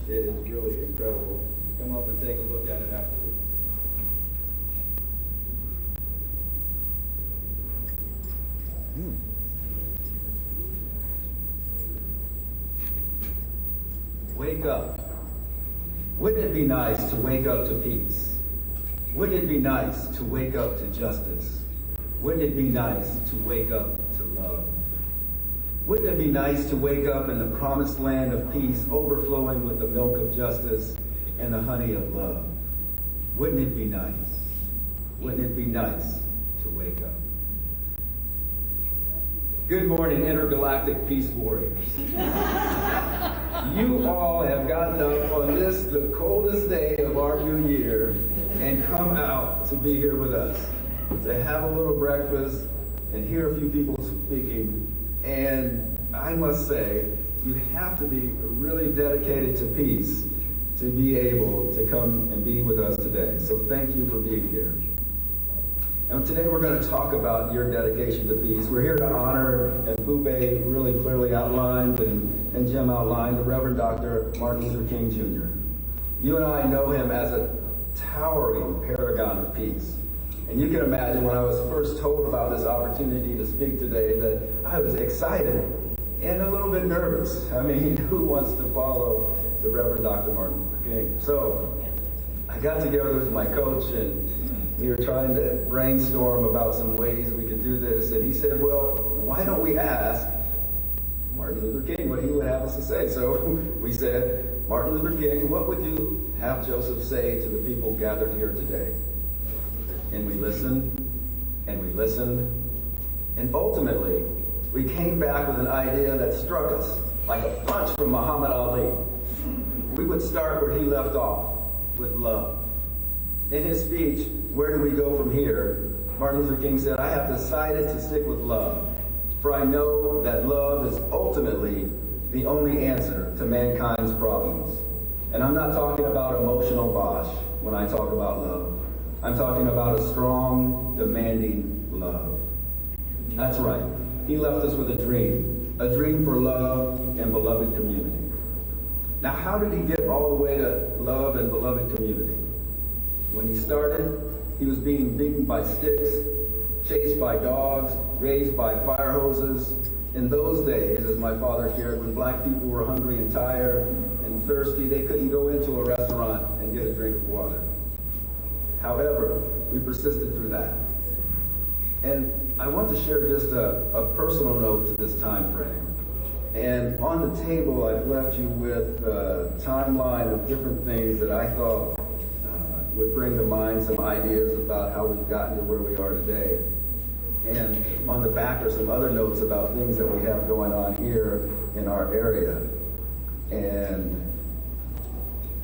It is really incredible. Come up and take a look at it afterwards. Wake up. Wouldn't it be nice to wake up to peace? Wouldn't it be nice to wake up to justice? Wouldn't it be nice to wake up to love? Wouldn't it be nice to wake up in the promised land of peace, overflowing with the milk of justice and the honey of love? Wouldn't it be nice? Wouldn't it be nice to wake up? Good morning, intergalactic peace warriors. You all have gotten up on this, the coldest day of our new year, and come out to be here with us, to have a little breakfast and hear a few people speaking. And I must say, you have to be really dedicated to peace to be able to come and be with us today. So thank you for being here. And today we're going to talk about your dedication to peace. We're here to honor, as Bube really clearly outlined and Jim outlined, the Reverend Dr. Martin Luther King Jr. You and I know him as a towering paragon of peace. And you can imagine when I was first told about this opportunity to speak today that I was excited and a little bit nervous. I mean, who wants to follow the Reverend Dr. Martin Luther King? So I got together with my coach and we were trying to brainstorm about some ways we could do this. And he said, well, why don't we ask Martin Luther King what he would have us to say? So we said, Martin Luther King, what would you have Joseph say to the people gathered here today? And we listened, and we listened, and ultimately, we came back with an idea that struck us like a punch from Muhammad Ali. We would start where he left off, with love. In his speech, Where Do We Go From Here?, Martin Luther King said, I have decided to stick with love, for I know that love is ultimately the only answer to mankind's problems. And I'm not talking about emotional bosh when I talk about love. I'm talking about a strong, demanding love. That's right. He left us with a dream for love and beloved community. Now, how did he get all the way to love and beloved community? When he started, he was being beaten by sticks, chased by dogs, raised by fire hoses. In those days, as my father shared, when black people were hungry and tired and thirsty, they couldn't go into a restaurant and get a drink of water. However, we persisted through that. And I want to share just a personal note to this time frame. And on the table, I've left you with a timeline of different things that I thought would bring to mind some ideas about how we've gotten to where we are today. And on the back are some other notes about things that we have going on here in our area. And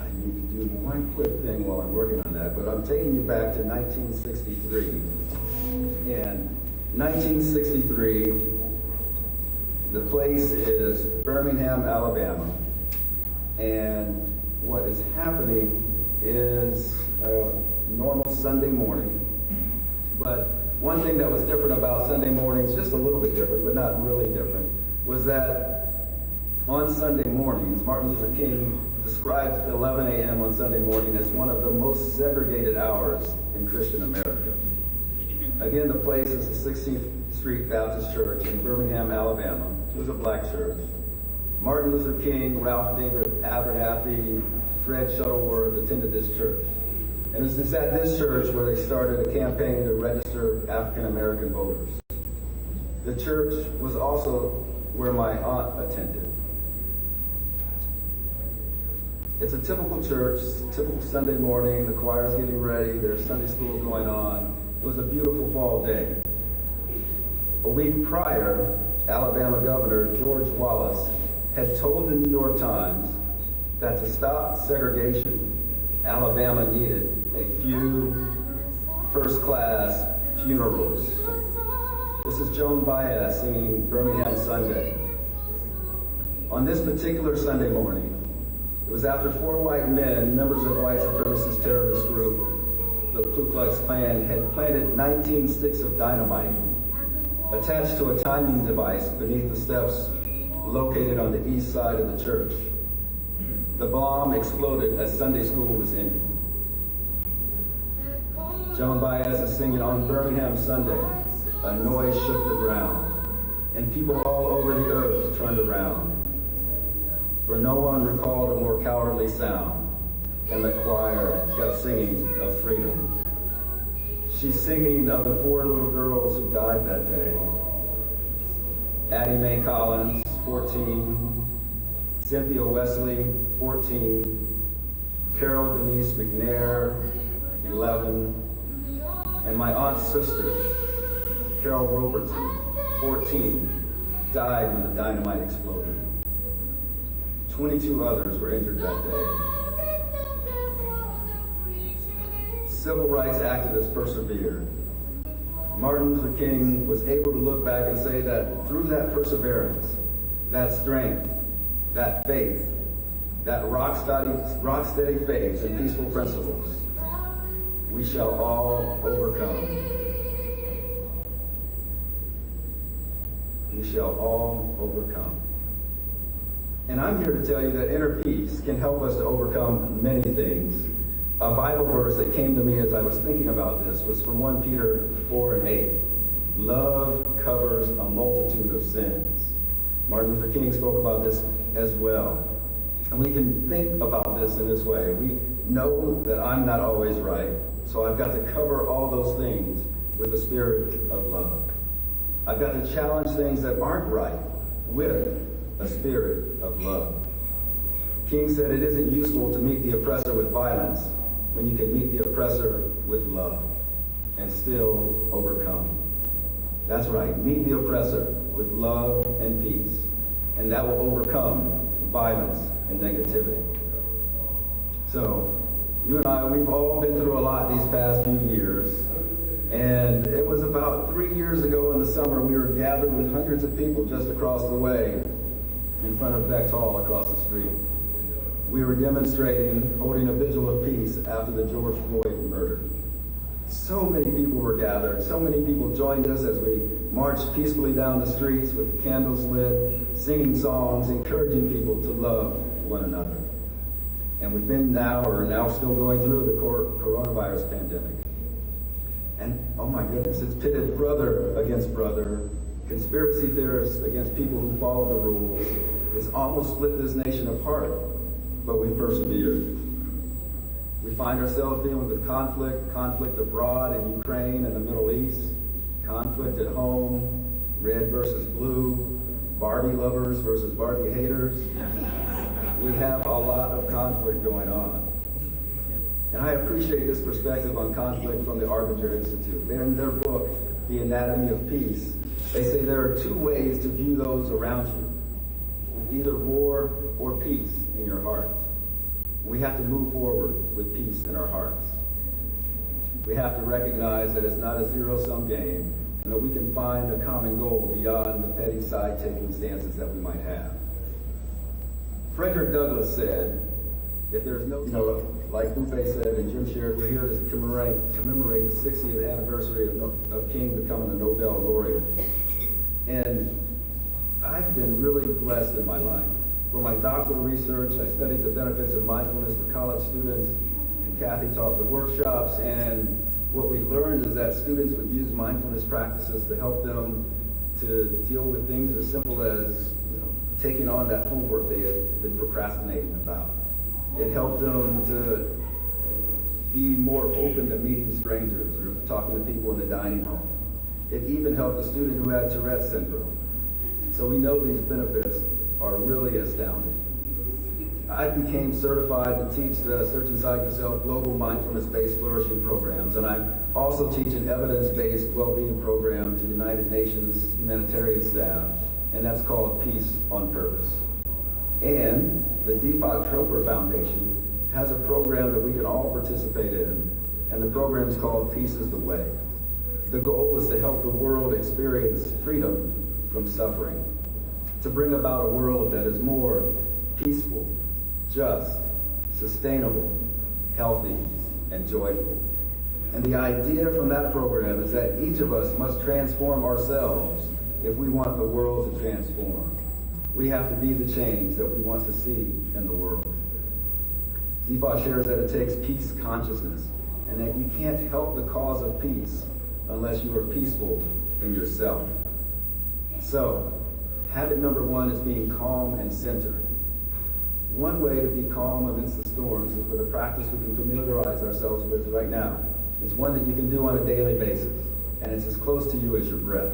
I need to do one quick thing while I'm working on that, but I'm taking you back to 1963. And 1963, the place is Birmingham, Alabama. And what is happening is a normal Sunday morning. But one thing that was different about Sunday mornings, just a little bit different, but not really different, was that on Sunday mornings, Martin Luther King described 11 a.m. on Sunday morning as one of the most segregated hours in Christian America. Again, the place is the 16th Street Baptist Church in Birmingham, Alabama. It was a black church. Martin Luther King, Ralph Bader Abernathy, Fred Shuttleworth attended this church. And it was at this church where they started a campaign to register African American voters. The church was also where my aunt attended. It's a typical church, typical Sunday morning, the choir's getting ready, there's Sunday school going on. It was a beautiful fall day. A week prior, Alabama Governor George Wallace had told the New York Times that to stop segregation, Alabama needed a few first-class funerals. This is Joan Baez singing Birmingham Sunday. On this particular Sunday morning, it was after 4 white men, members of white supremacist terrorist group, the Ku Klux Klan, had planted 19 sticks of dynamite attached to a timing device beneath the steps located on the east side of the church. The bomb exploded as Sunday school was ending. Joan Baez is singing on Birmingham Sunday. A noise shook the ground, and people all over the earth turned around. For no one recalled a more cowardly sound, and the choir kept singing of freedom. She's singing of the 4 little girls who died that day. Addie Mae Collins, 14, Cynthia Wesley, 14, Carol Denise McNair, 11, and my aunt's sister, Carol Robertson, 14, died when the dynamite exploded. 22 others were injured that day. Civil rights activists persevered. Martin Luther King was able to look back and say that through that perseverance, that strength, that faith, that rock steady faith and peaceful principles, we shall all overcome. We shall all overcome. And I'm here to tell you that inner peace can help us to overcome many things. A Bible verse that came to me as I was thinking about this was from 1 Peter 4:8. Love covers a multitude of sins. Martin Luther King spoke about this as well. And we can think about this in this way. We know that I'm not always right, so I've got to cover all those things with a spirit of love. I've got to challenge things that aren't right with a spirit of love. King said it isn't useful to meet the oppressor with violence when you can meet the oppressor with love and still overcome. That's right, meet the oppressor with love and peace, and that will overcome violence and negativity. So, you and I, we've all been through a lot these past few years, and it was about 3 years ago in the summer we were gathered with hundreds of people just across the way in front of Beck Hall across the street. We were demonstrating, holding a vigil of peace after the George Floyd murder. So many people were gathered. So many people joined us as we marched peacefully down the streets with the candles lit, singing songs, encouraging people to love one another. And we've been are now still going through the coronavirus pandemic. And oh my goodness, it's pitted brother against brother, conspiracy theorists against people who follow the rules. It's almost split this nation apart, but we've persevered. We find ourselves dealing with conflict abroad in Ukraine and the Middle East, conflict at home, red versus blue, Barbie lovers versus Barbie haters. We have a lot of conflict going on. And I appreciate this perspective on conflict from the Arbinger Institute. In their book, The Anatomy of Peace, they say there are 2 ways to view those around you, either war or peace in your heart. We have to move forward with peace in our hearts. We have to recognize that it's not a zero-sum game, and that we can find a common goal beyond the petty side-taking stances that we might have. Frederick Douglass said, if there's no, like Buffet said and Jim shared, we're here to commemorate the 60th anniversary of King becoming a Nobel laureate. And I've been really blessed in my life. For my doctoral research, I studied the benefits of mindfulness for college students, and Kathy taught the workshops, and what we learned is that students would use mindfulness practices to help them to deal with things as simple as taking on that homework they had been procrastinating about. It helped them to be more open to meeting strangers or talking to people in the dining hall. It even helped a student who had Tourette's syndrome. So we know these benefits are really astounding. I became certified to teach the Search Inside Yourself Global Mindfulness-Based Flourishing Programs, and I also teach an evidence-based well-being program to United Nations humanitarian staff, and that's called Peace on Purpose. And the Deepak Chopra Foundation has a program that we can all participate in, and the program is called Peace is the Way. The goal is to help the world experience freedom from suffering, to bring about a world that is more peaceful, just, sustainable, healthy, and joyful. And the idea from that program is that each of us must transform ourselves if we want the world to transform. We have to be the change that we want to see in the world. Deepak shares that it takes peace consciousness, and that you can't help the cause of peace unless you are peaceful in yourself. So, habit number 1 is being calm and centered. One way to be calm amidst the storms is with a practice we can familiarize ourselves with right now. It's one that you can do on a daily basis, and it's as close to you as your breath.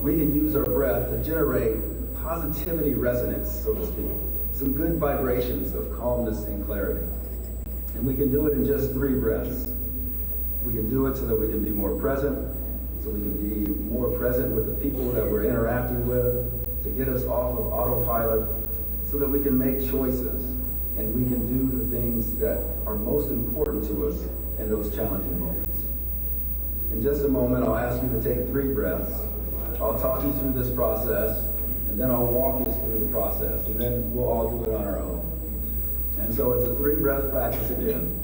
We can use our breath to generate positivity resonance, so to speak, some good vibrations of calmness and clarity. And we can do it in just 3 breaths. We can do it so that we can be more present, so we can be more present with the people that we're interacting with, to get us off of autopilot, so that we can make choices and we can do the things that are most important to us in those challenging moments. In just a moment, I'll ask you to take 3 breaths. I'll talk you through this process, and then I'll walk you through the process, and then we'll all do it on our own. And so it's a 3-breath practice again.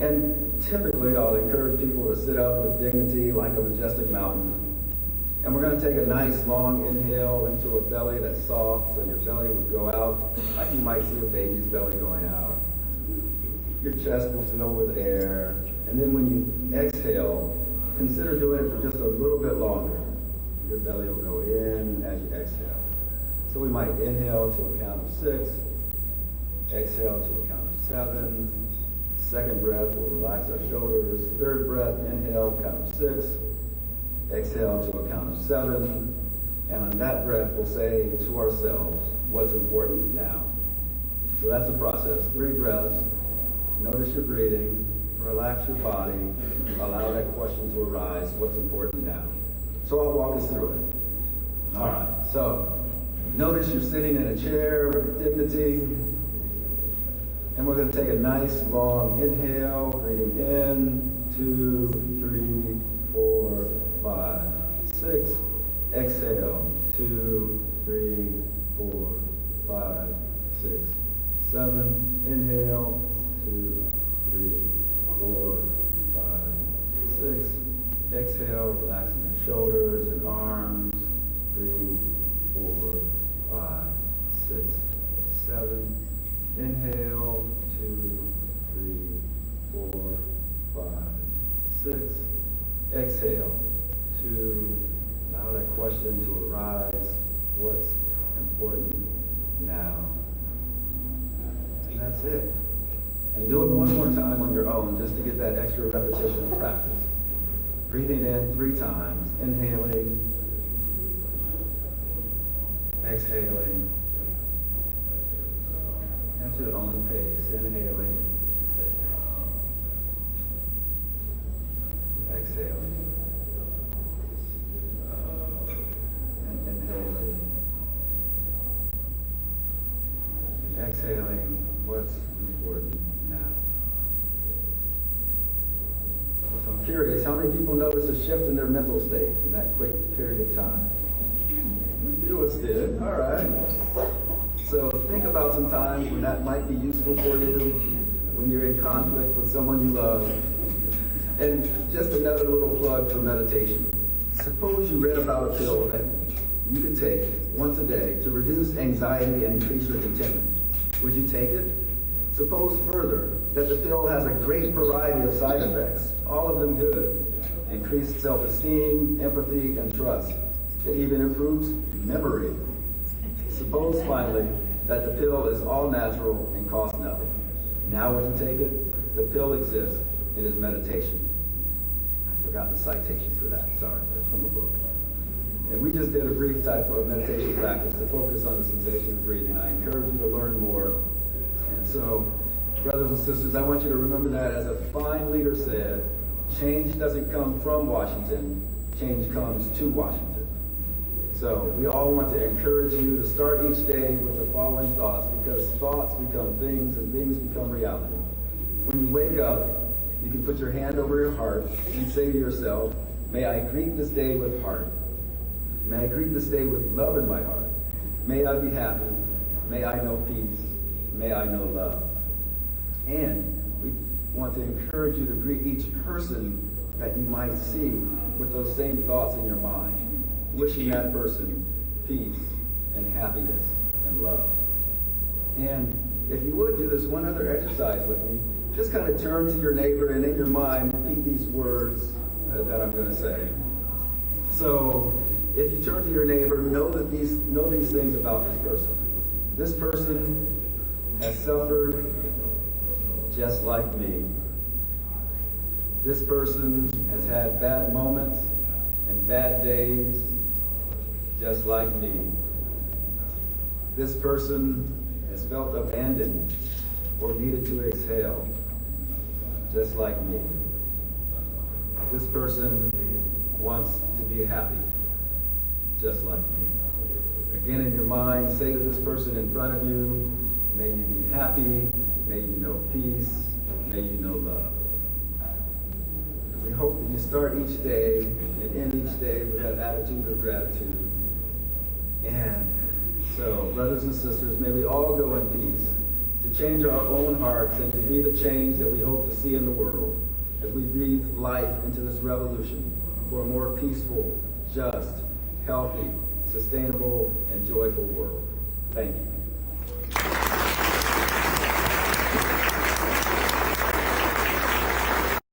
And typically, I'll encourage people to sit up with dignity like a majestic mountain. And we're going to take a nice long inhale into a belly that's soft, so your belly would go out like you might see a baby's belly going out. Your chest will fill with air. And then when you exhale, consider doing it for just a little bit longer. Your belly will go in as you exhale. So we might inhale to a count of 6, exhale to a count of 7. Second breath, we'll relax our shoulders. Third breath, inhale, count of 6. Exhale to a count of 7. And on that breath, we'll say to ourselves, what's important now? So that's the process. 3 breaths. Notice your breathing. Relax your body. Allow that question to arise. What's important now? So I'll walk us through it. All right. So notice you're sitting in a chair with dignity. And we're going to take a nice long inhale, breathing in, 2, 3, 4, 5, 6. Exhale, 2, 3, 4, 5, 6, 7. Inhale, 2, 3, 4, 5, 6. Exhale, relaxing your shoulders and arms. 3, 4, 5, 6, 7. Inhale, 2, 3, 4, 5, 6. Exhale, 2. Allow that question to arise. What's important now? And that's it. And do it one more time on your own just to get that extra repetition of practice. Breathing in 3 times. Inhaling. Exhaling. At your own pace. Inhaling. Exhaling. And inhaling. Exhaling. What's important now? So I'm curious, how many people notice a shift in their mental state in that quick period of time? A few of us did. All right. So think about some times when that might be useful for you, when you're in conflict with someone you love. And just another little plug for meditation. Suppose you read about a pill that you can take once a day to reduce anxiety and increase your contentment. Would you take it? Suppose further that the pill has a great variety of side effects, all of them good. Increased self-esteem, empathy, and trust. It even improves memory. Suppose finally that the pill is all natural and costs nothing. Now would you take it? The pill exists. It is meditation. I forgot the citation for that. Sorry, that's from a book. And we just did a brief type of meditation practice to focus on the sensation of breathing. I encourage you to learn more. And so, brothers and sisters, I want you to remember that, as a fine leader said, change doesn't come from Washington, change comes to Washington. So we all want to encourage you to start each day with the following thoughts, because thoughts become things and things become reality. When you wake up, you can put your hand over your heart and say to yourself, may I greet this day with heart. May I greet this day with love in my heart. May I be happy. May I know peace. May I know love. And we want to encourage you to greet each person that you might see with those same thoughts in your mind, wishing that person peace and happiness and love. And if you would do this one other exercise with me, just kind of turn to your neighbor and in your mind repeat these words that I'm going to say. So if you turn to your neighbor, know these things about this person. This person has suffered just like me. This person has had bad moments and bad days just like me. This person has felt abandoned or needed to exhale just like me. This person wants to be happy just like me. Again, in your mind, say to this person in front of you, may you be happy, may you know peace, may you know love. We hope that you start each day and end each day with that attitude of gratitude. And so, brothers and sisters, may we all go in peace to change our own hearts and to be the change that we hope to see in the world as we breathe life into this revolution for a more peaceful, just, healthy, sustainable, and joyful world. Thank you.